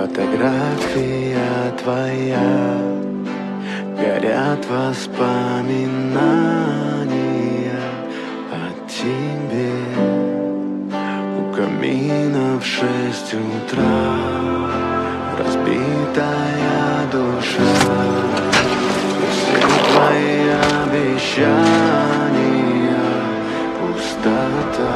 Фотография твоя, горят воспоминания о тебе. У камина в 6 утра разбитая душа. Все твои обещания пустота.